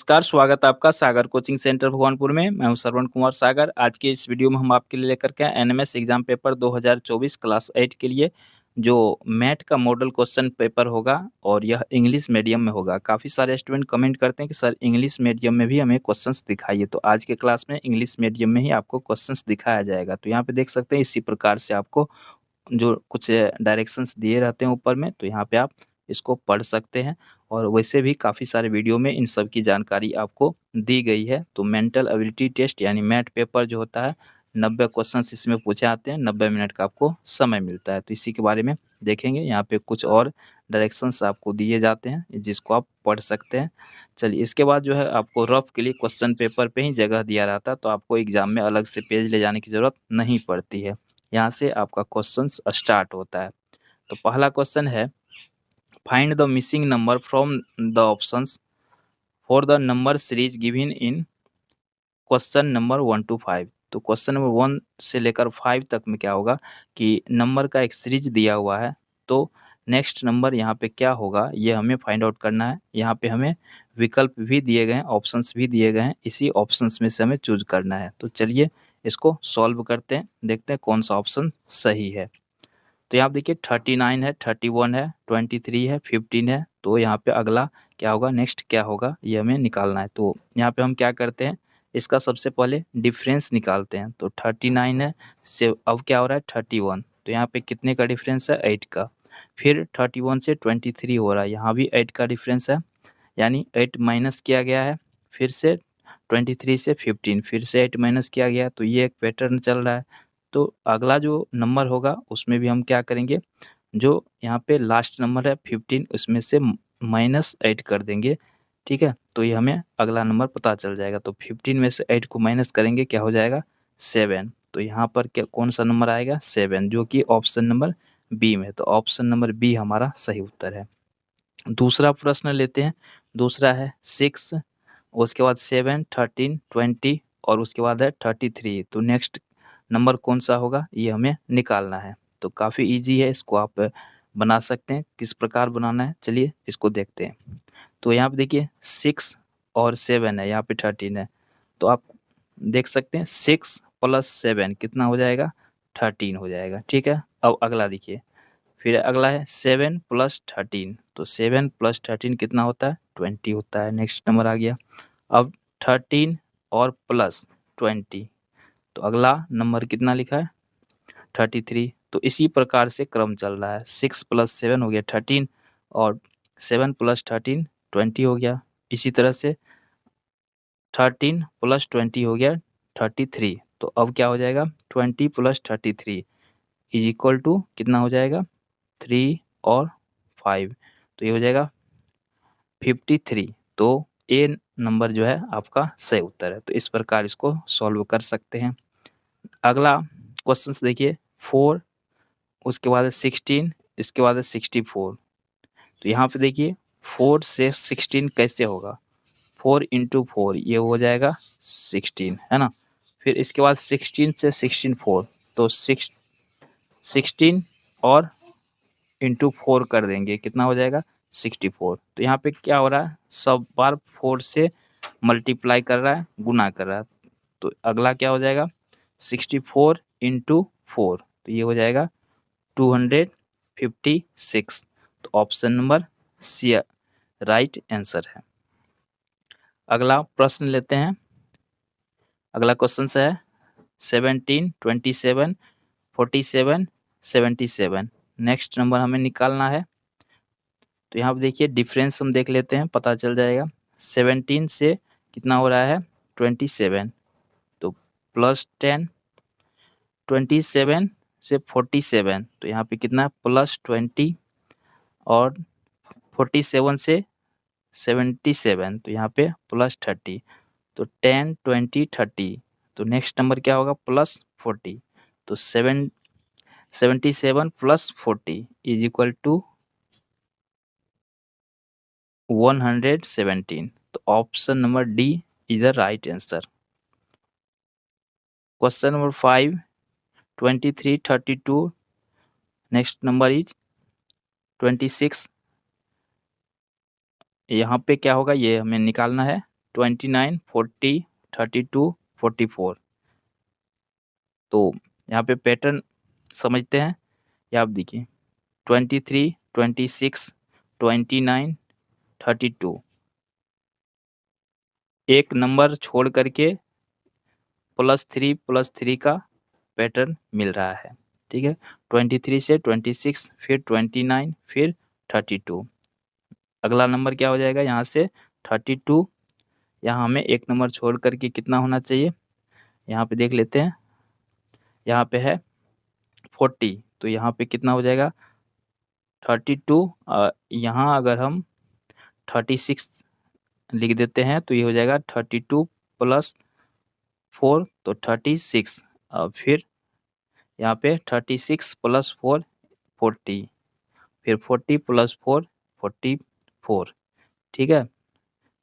नमस्कार, स्वागत है आपका सागर कोचिंग सेंटर भगवानपुर में। मैं हूं श्रवण कुमार सागर। आज के इस वीडियो में हम आपके लिए लेकर के आए एनएमएस एग्जाम पेपर 2024 क्लास 8 के लिए जो मैथ का मॉडल क्वेश्चन पेपर होगा और यह इंग्लिश मीडियम में होगा। काफ़ी सारे स्टूडेंट कमेंट करते हैं कि सर इंग्लिश मीडियम में भी हमें क्वेश्चंस दिखाइए, तो आज के क्लास में इंग्लिश मीडियम में ही आपको क्वेश्चंस दिखाया जाएगा। तो यहाँ पे देख सकते हैं इसी प्रकार से आपको जो कुछ डायरेक्शंस दिए रहते हैं ऊपर में, तो यहाँ पे आप इसको पढ़ सकते हैं। और वैसे भी काफ़ी सारे वीडियो में इन सब की जानकारी आपको दी गई है। तो मेंटल एबिलिटी टेस्ट यानी मैथ पेपर जो होता है 90 क्वेश्चंस इसमें पूछे आते हैं, 90 मिनट का आपको समय मिलता है। तो इसी के बारे में देखेंगे। यहाँ पे कुछ और डायरेक्शंस आपको दिए जाते हैं जिसको आप पढ़ सकते हैं। चलिए, इसके बाद जो है आपको रफ के लिए क्वेश्चन पेपर पे ही जगह दिया रहता है, तो आपको एग्जाम में अलग से पेज ले जाने की ज़रूरत नहीं पड़ती है। यहाँ से आपका क्वेश्चन स्टार्ट होता है। तो पहला क्वेश्चन है, find the missing number from the options for the number series given in question number 1 to 5। तो क्वेश्चन नंबर 1 से लेकर 5 तक में क्या होगा कि नंबर का एक सीरीज दिया हुआ है। तो नेक्स्ट नंबर यहाँ पे क्या होगा ये हमें फाइंड आउट करना है। यहाँ पे हमें विकल्प भी दिए गए हैं, ऑप्शंस भी दिए गए हैं, इसी ऑप्शंस में से हमें चूज करना है। तो चलिए इसको सॉल्व करते हैं, देखते हैं कौन सा ऑप्शन सही है। तो यहाँ देखिए 39 है, 31 है, 23 है, 15 है। तो यहाँ पे अगला क्या होगा, नेक्स्ट क्या होगा ये हमें निकालना है। तो यहाँ पे हम क्या करते हैं, इसका सबसे पहले डिफरेंस निकालते हैं। तो 39 है से अब क्या हो रहा है 31, तो यहाँ पे कितने का डिफरेंस है 8 का। फिर 31 से 23 हो रहा है, यहाँ भी 8 का डिफरेंस है, यानी 8 माइनस किया गया है। फिर से 23 से 15 फिर से 8 माइनस किया गया, तो ये एक पैटर्न चल रहा है। तो अगला जो नंबर होगा उसमें भी हम क्या करेंगे, जो यहाँ पे लास्ट नंबर है 15 उसमें से -8 कर देंगे। ठीक है, तो ये हमें अगला नंबर पता चल जाएगा। तो 15 में से 8 को माइनस करेंगे, क्या हो जाएगा 7। तो यहाँ पर क्या कौन सा नंबर आएगा 7, जो कि ऑप्शन नंबर बी में है। तो ऑप्शन नंबर बी हमारा सही उत्तर है। दूसरा प्रश्न लेते हैं। दूसरा है 6, उसके बाद 7, 13, 20 और उसके बाद है 33। तो नेक्स्ट नंबर कौन सा होगा ये हमें निकालना है। तो काफ़ी इजी है, इसको आप बना सकते हैं। किस प्रकार बनाना है चलिए इसको देखते हैं। तो यहाँ पे देखिए 6 और 7 है, यहाँ पे 13 है। तो आप देख सकते हैं 6 + 7 कितना हो जाएगा 13 हो जाएगा। ठीक है, अब अगला देखिए, फिर अगला है 7 + 13। तो 7 + 13 कितना होता है 20 होता है। नेक्स्ट नंबर आ गया। अब 13 और प्लस 20, तो अगला नंबर कितना लिखा है 33। तो इसी प्रकार से क्रम चल रहा है, 6 + 7 हो गया 13 और 7 + 13 20 हो गया। इसी तरह से 13 + 20 हो गया 33। तो अब क्या हो जाएगा 20 + 33 = कितना हो जाएगा 3 और 5, तो ये हो जाएगा 53। तो ए नंबर जो है आपका सही उत्तर है। तो इस प्रकार इसको सॉल्व कर सकते हैं। अगला क्वेश्चन देखिए 4, उसके बाद है 16, इसके बाद है 64। तो यहाँ पे देखिए 4 से 16 कैसे होगा, 4 × 4 ये हो जाएगा 16 है ना। फिर इसके बाद 16 से 16 4, तो 16 और × 4 कर देंगे, कितना हो जाएगा 64। तो यहाँ पे क्या हो रहा है, सब बार 4 से मल्टीप्लाई कर रहा है, गुना कर रहा है। तो अगला क्या हो जाएगा 64 × 4, तो ये हो जाएगा 256। तो option number C right answer है। अगला प्रश्न लेते हैं। अगला क्वेश्चन है 17, 27, 47, 77। नेक्स्ट नंबर हमें निकालना है। तो यहाँ पे देखिए डिफरेंस हम देख लेते हैं, पता चल जाएगा। 17 से कितना हो रहा है 27, तो +10, 27 से 47, तो यहाँ पे कितना +20 और 47 से 77, तो यहाँ पे +30। तो 10, 20, 30, तो नेक्स्ट नंबर क्या होगा +40। तो 77 + 40 = 117। तो option number D is the right answer. Question number 5, 23, 32, next number is 26। यहाँ पे क्या होगा ये हमें निकालना है। 29, 40, 32, 44। तो यहाँ पे पैटर्न समझते हैं। ये आप देखिए 23, 26, 29, 32, एक नंबर छोड़ करके +3 का पैटर्न मिल रहा है। ठीक है, 23 से 26, फिर 29, फिर 32। अगला नंबर क्या हो जाएगा यहाँ से 32। यहाँ हमें एक नंबर छोड़ करके कितना होना चाहिए, यहाँ पे देख लेते हैं। यहाँ पे है 40, तो यहाँ पे कितना हो जाएगा 32। यहाँ अगर हम 36 लिख देते हैं तो ये हो जाएगा 32 + 4, तो 36। फिर यहाँ पे 36 + 4 40, फिर 40 + 4 44। ठीक है,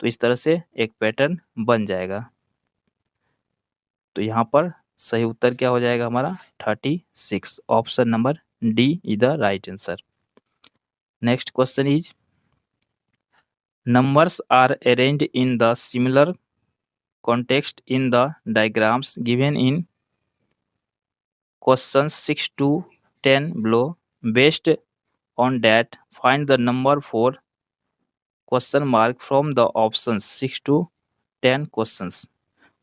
तो इस तरह से एक पैटर्न बन जाएगा। तो यहाँ पर सही उत्तर क्या हो जाएगा हमारा 36। Option number D is the right answer. Next question is numbers are arranged in the similar context in the diagrams given in questions 6 to 10 below. Based on that, find the number for question mark from the options 6 to 10 questions.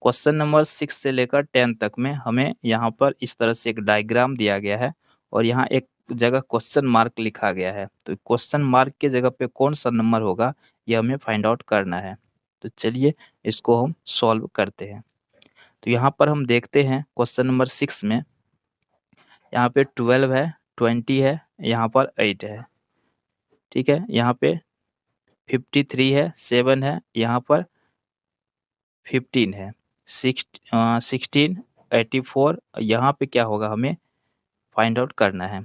Question number 6 से लेकर 10 तक में हमें यहाँ पर इस तरह से एक डायग्राम दिया गया है और यहाँ एक जगह क्वेश्चन मार्क लिखा गया है। तो क्वेश्चन मार्क के जगह पे कौन सा नंबर होगा ये हमें फाइंड आउट करना है। तो चलिए इसको हम सॉल्व करते हैं। तो यहाँ पर हम देखते हैं क्वेश्चन नंबर 6 में यहाँ पे 12 है, 20 है, यहाँ पर 8 है। ठीक है, यहाँ पे 53 है, 7 है, यहाँ पर 15 है, 16, 84। यहाँ पे क्या होगा हमें फाइंड आउट करना है।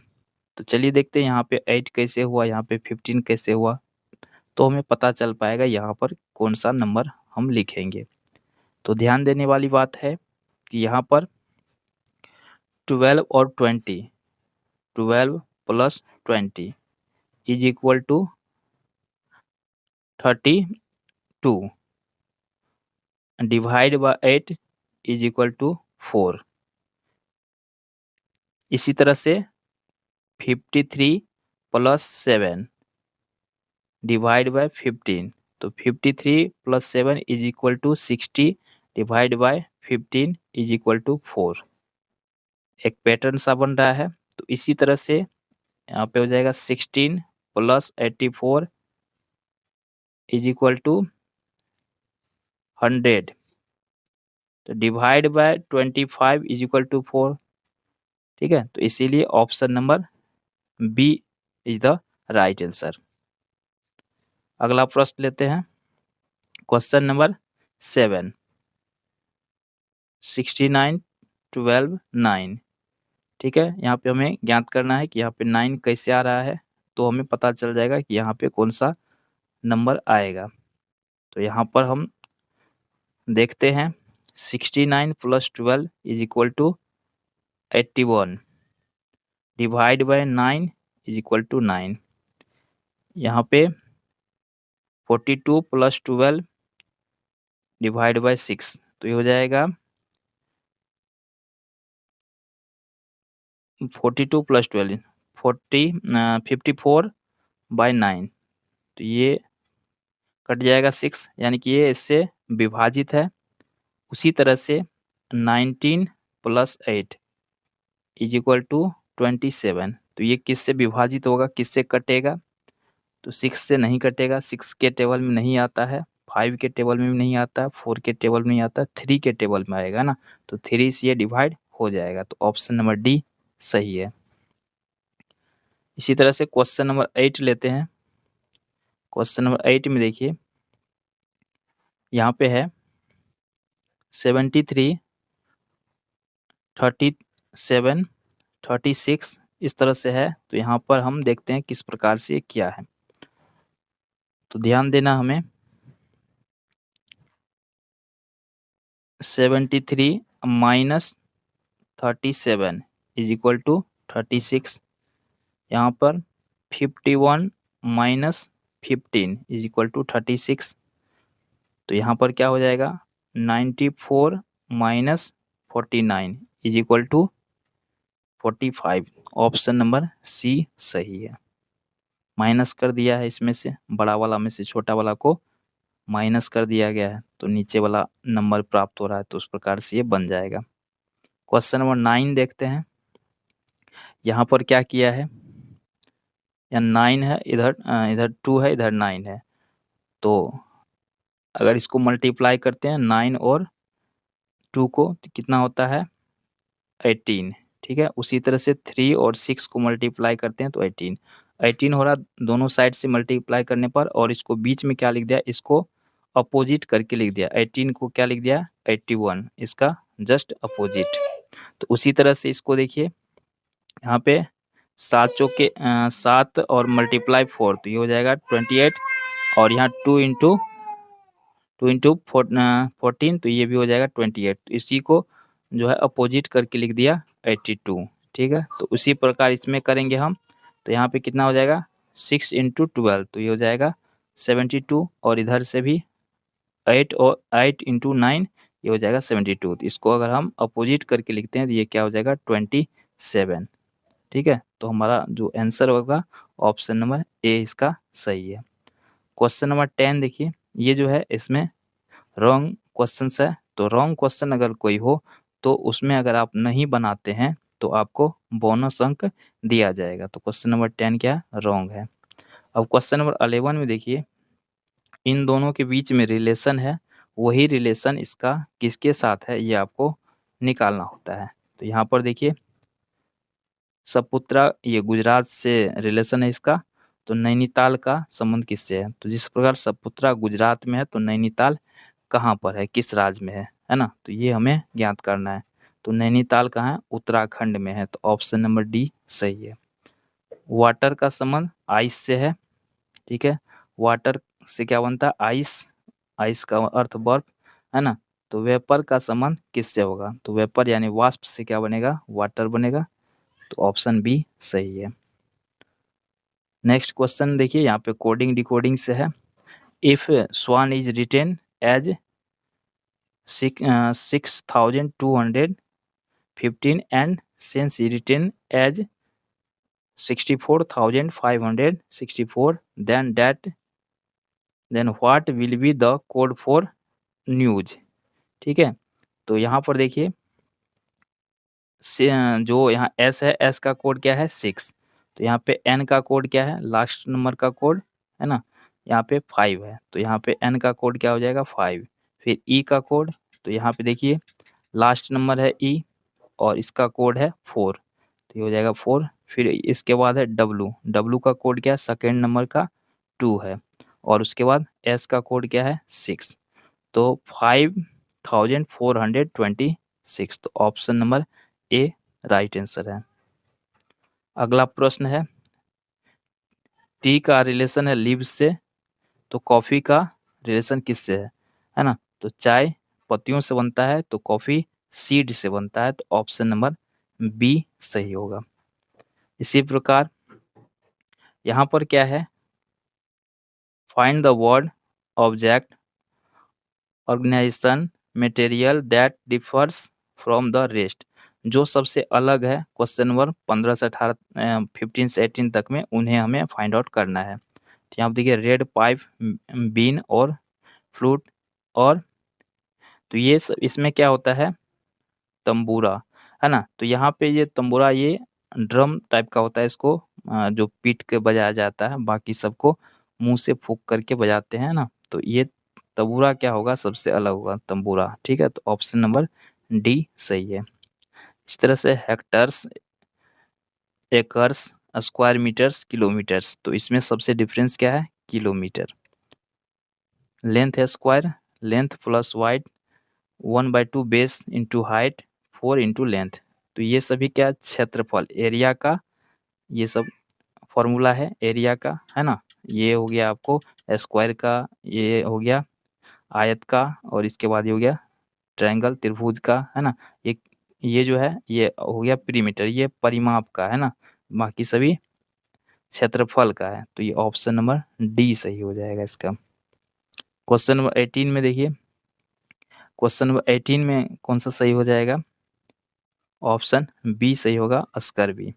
तो चलिए देखते हैं यहाँ पे 8 कैसे हुआ, यहाँ पे 15 कैसे हुआ, तो हमें पता चल पाएगा यहाँ पर कौन सा नंबर हम लिखेंगे। तो ध्यान देने वाली बात है कि यहाँ पर 12 और 20, 12 + 20 is equal to 32, divide by 8 is equal to 4। इसी तरह से 53 + 7 डिवाइड बाय 15, तो 53 + 7 is equal to 60, divide by 15 is equal to 4। एक पैटर्न सा बन रहा है। तो इसी तरह से यहाँ पे हो जाएगा 16 + 84 इज इक्वल टू 100, तो divide by 25 is equal to 4। ठीक है, तो इसीलिए option number B is the right answer. अगला प्रश्न लेते हैं, क्वेश्चन नंबर 7, 69, 12, 9। ठीक है, यहाँ पे हमें ज्ञात करना है कि यहाँ पे 9 कैसे आ रहा है, तो हमें पता चल जाएगा कि यहाँ पे कौन सा नंबर आएगा। तो यहाँ पर हम देखते हैं 69 + 12 is equal to 81, divide by 9 is equal to 9। यहाँ पे 42 + 12 डिवाइड बाय 6, तो ये हो जाएगा 42 + 12 54/9, तो ये कट जाएगा 6, यानी कि ये इससे विभाजित है। उसी तरह से 19 + 8 इज इक्वल टू 27, तो ये किससे विभाजित होगा, किससे कटेगा, तो 6 से नहीं कटेगा। 6 के टेबल में नहीं आता है, 5 के टेबल में भी नहीं आता, 4 के टेबल में नहीं आता, 3 के टेबल में आएगा ना, तो 3 से ये डिवाइड हो जाएगा। तो ऑप्शन नंबर डी सही है। इसी तरह से क्वेश्चन नंबर 8 लेते हैं। क्वेश्चन नंबर 8 में देखिए यहाँ पे है 73, 37, 36 इस तरह से है। तो यहाँ पर हम देखते हैं किस प्रकार से ये किया है। तो ध्यान देना हमें 73 - 37 इज इक्वल टू 36। यहाँ पर 51 - 15 इज इक्वल टू 36। तो यहाँ पर क्या हो जाएगा 94 minus 49 is equal to 45। Option number C सही है। माइनस कर दिया है इसमें से, बड़ा वाला में से छोटा वाला को माइनस कर दिया गया है तो नीचे वाला नंबर प्राप्त हो रहा है, तो उस प्रकार से ये बन जाएगा। क्वेश्चन नंबर 9 देखते हैं। यहाँ पर क्या किया है, यहाँ 9 है, इधर इधर 2 है, इधर 9 है। तो अगर इसको मल्टीप्लाई करते हैं 9 और 2 को तो कितना होता है 18। ठीक है, उसी तरह से 3 और 6 को मल्टीप्लाई करते हैं तो 18 हो रहा दोनों साइड से मल्टीप्लाई करने पर। और इसको बीच में क्या लिख दिया, इसको अपोजिट करके लिख दिया। 18 को क्या लिख दिया 81, इसका जस्ट अपोजिट। तो उसी तरह से इसको देखिए, यहाँ पे 7 चौके 7 और मल्टीप्लाई 4 तो ये हो जाएगा 28। और यहाँ 2 इंटू 14 तो ये भी हो जाएगा 28। तो इसी को जो है अपोजिट करके लिख दिया 82। ठीक है, तो उसी प्रकार इसमें करेंगे हम। तो यहाँ पे कितना हो जाएगा 6 इंटू 12 तो ये हो जाएगा 72। और इधर से भी 8 इंटू 9 ये हो जाएगा 72। तो इसको अगर हम अपोजिट करके लिखते हैं तो ये क्या हो जाएगा 27। ठीक है, तो हमारा जो आंसर होगा ऑप्शन नंबर ए इसका सही है। क्वेश्चन नंबर 10 देखिए, ये जो है इसमें रॉन्ग क्वेश्चन है। तो रॉन्ग क्वेश्चन अगर कोई हो तो उसमें अगर आप नहीं बनाते हैं तो आपको बोनस अंक दिया जाएगा। तो क्वेश्चन नंबर 10 क्या रॉन्ग है। अब क्वेश्चन नंबर 11 में देखिए, इन दोनों के बीच में रिलेशन है, वही रिलेशन इसका किसके साथ है ये आपको निकालना होता है। तो यहाँ पर देखिए सपुत्रा ये गुजरात से रिलेशन है इसका, तो नैनीताल का संबंध किससे है। तो जिस प्रकार सपुत्रा गुजरात में है तो नैनीताल कहाँ पर है, किस राज्य में है ना। तो ये हमें ज्ञात करना है। तो नैनीताल कहाँ है, उत्तराखंड में है। तो ऑप्शन नंबर डी सही है। वाटर का संबंध आइस से है। ठीक है, वाटर से क्या बनता है आइस, आइस का अर्थ बर्फ है ना। तो वेपर का संबंध किससे होगा, तो वेपर यानी वाष्प से क्या बनेगा वाटर बनेगा। तो ऑप्शन बी सही है। नेक्स्ट क्वेश्चन देखिए, यहाँ पे कोडिंग डिकोडिंग से है। If swan is written as 6215 and since written as 64,564 then what will be the code for news। ठीक है, तो यहाँ पर देखिए जो यहाँ एस है, एस का कोड क्या है 6। तो यहाँ पे एन का कोड क्या है, लास्ट नंबर का कोड है ना, यहाँ पे 5 है। तो यहाँ पे एन का कोड क्या हो जाएगा 5। फिर ई का कोड, तो यहाँ पे देखिए लास्ट नंबर है ई और इसका कोड है 4, तो ये हो जाएगा 4। फिर इसके बाद है डब्लू, डब्लू का कोड क्या है सेकेंड नंबर का 2 है। और उसके बाद एस का कोड क्या है 6, तो 5426। तो option number A right answer है। अगला प्रश्न है, टी का रिलेशन है लीव से, तो कॉफ़ी का रिलेशन किससे है ना। तो चाय पत्तियों से बनता है तो कॉफ़ी सीड से बनता है। तो ऑप्शन नंबर बी सही होगा। इसी प्रकार यहाँ पर क्या है, find the word object organization material that differs from the rest, जो सबसे अलग है क्वेश्चन नंबर 15 से 18 15 से 18 तक में, उन्हें हमें फाइंड आउट करना है। तो यहाँ पर देखिए रेड पाइप, बीन और फ्लूट। और तो ये इसमें क्या होता है तंबूरा है ना। तो यहाँ पे ये तंबूरा ये ड्रम टाइप का होता है, इसको जो पीट के बजाया जाता है, बाकी सबको मुंह से फूंक करके बजाते हैं ना। तो ये तंबूरा क्या होगा सबसे अलग होगा तंबूरा। ठीक है, तो ऑप्शन नंबर डी सही है। इस तरह से hectares, acres, square metres, kilometres, तो इसमें सबसे डिफरेंस क्या है किलोमीटर। लेंथ है square, length plus wide 1/2 base into height 4 into length. तो ये सभी क्या क्षेत्रफल एरिया का ये सब फॉर्मूला है एरिया का है ना। ये हो गया आपको स्क्वायर का, ये हो गया आयत का, और इसके बाद ये हो गया ट्रायंगल त्रिभुज का है ना। ये जो है ये हो गया पेरीमीटर, ये परिमाप का है ना। बाकी सभी क्षेत्रफल का है। तो ये ऑप्शन नंबर डी सही हो जाएगा इसका। क्वेश्चन नंबर 18 में देखिए, क्वेश्चन नंबर 18 में कौन सा सही हो जाएगा? ऑप्शन बी सही होगा, अस्कर्वी।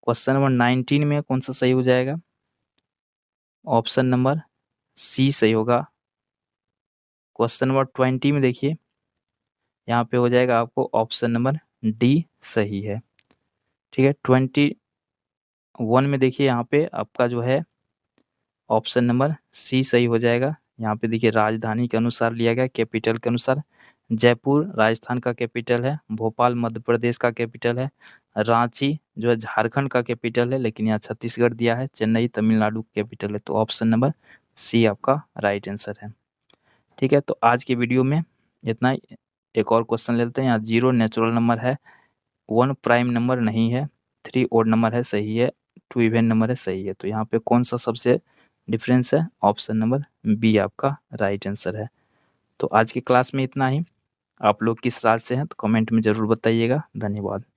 क्वेश्चन नंबर 19 में कौन सा सही हो जाएगा? ऑप्शन नंबर सी सही होगा। क्वेश्चन नंबर 20 में देखिए, यहाँ पे हो जाएगा आपको ऑप्शन नंबर डी सही है। ठीक है, 21 में देखिए यहाँ पे आपका जो है ऑप्शन नंबर सी सही हो जाएगा। यहाँ पे देखिए राजधानी के अनुसार लिया गया, कैपिटल के अनुसार। जयपुर राजस्थान का कैपिटल है, भोपाल मध्य प्रदेश का कैपिटल है, रांची जो है झारखंड का कैपिटल है, लेकिन यहाँ छत्तीसगढ़ दिया है, चेन्नई तमिलनाडु कैपिटल है। तो ऑप्शन नंबर सी आपका राइट आंसर है। ठीक है, तो आज की वीडियो में इतना ही। एक और क्वेश्चन ले लेते हैं। यहाँ 0 नेचुरल नंबर है, 1 प्राइम नंबर नहीं है, 3 ओड नंबर है सही है, 2 इवन नंबर है सही है। तो यहाँ पे कौन सा सबसे डिफरेंस है? ऑप्शन नंबर बी आपका राइट आंसर है। तो आज की क्लास में इतना ही। आप लोग किस राज्य से हैं तो कमेंट में ज़रूर बताइएगा। धन्यवाद।